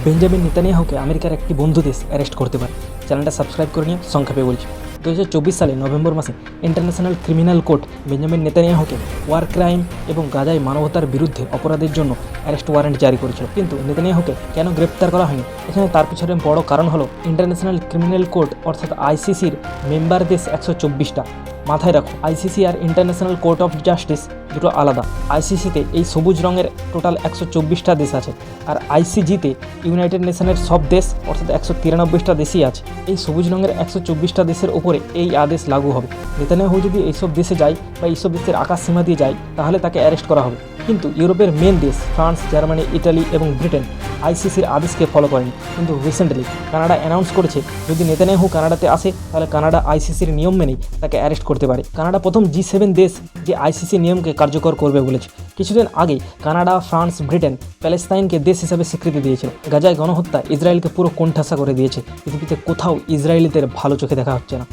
Benjamin নেতানিয়াহুকে আমেরিকার একটি বন্ধু দেশ অ্যারেস্ট করতে পারে। চ্যানেলটা সাবস্ক্রাইব করে নিয়ে সংক্ষেপে বলছি। 2024 সালে নভেম্বর মাসে ইন্টারন্যাশনাল ক্রিমিনাল কোর্ট বেঞ্জামিন নেতানিয়াহুকে ওয়ার ক্রাইম এবং গাজায় মানবতার বিরুদ্ধে অপরাধের জন্য অ্যারেস্ট ওয়ারেন্ট জারি করেছিল। কিন্তু নেতানিয়াহুকে কেন গ্রেপ্তার করা হয়নি, এখানে তার পিছনে বড় কারণ হলো ইন্টারন্যাশনাল ক্রিমিনাল কোর্ট অর্থাৎ আইসিসির মেম্বার দেশ 124টা। মাথায় রাখো, আইসিসি আর ইন্টারন্যাশনাল কোর্ট অফ জাস্টিস দুটো আলাদা। আইসিসিতে এই সবুজ রঙের টোটাল 124টা দেশ আছে, আর আইসিজিতে ইউনাইটেড নেশনের সব দেশ অর্থাৎ 193টা দেশই আছে। এই সবুজ রঙের 124টা দেশের ওপরে এই আদেশ লাগু হবে। নেতানিয়াহু যদি এইসব দেশে যায় বা এইসব দেশের আকাশ সীমা দিয়ে যায় তাহলে তাকে অ্যারেস্ট করা হবে। কিন্তু ইউরোপের মেন দেশ ফ্রান্স, জার্মানি, ইটালি এবং ব্রিটেন আইসিসির আদেশকে ফলো করেনি। কিন্তু রিসেন্টলি কানাডা অ্যানাউন্স করেছে যদি নেতানিয়াহু কানাডাতে আসে তাহলে কানাডা আইসিসির নিয়ম মেনেই তাকে অ্যারেস্ট করতে পারে। কানাডা প্রথম G7 দেশ যে আইসিসি নিয়মকে কার্যকর করবে বলেছে। কিছুদিন আগে কানাডা, ফ্রান্স, ব্রিটেন প্যালেস্তাইনকে দেশ হিসাবে স্বীকৃতি দিয়েছিল। গাজায় গণহত্যা ইসরায়েলকে পুরো কোণঠাসা করে দিয়েছে। পৃথিবীতে কোথাও ইসরায়েলিদের ভালো চোখে দেখা হচ্ছে না।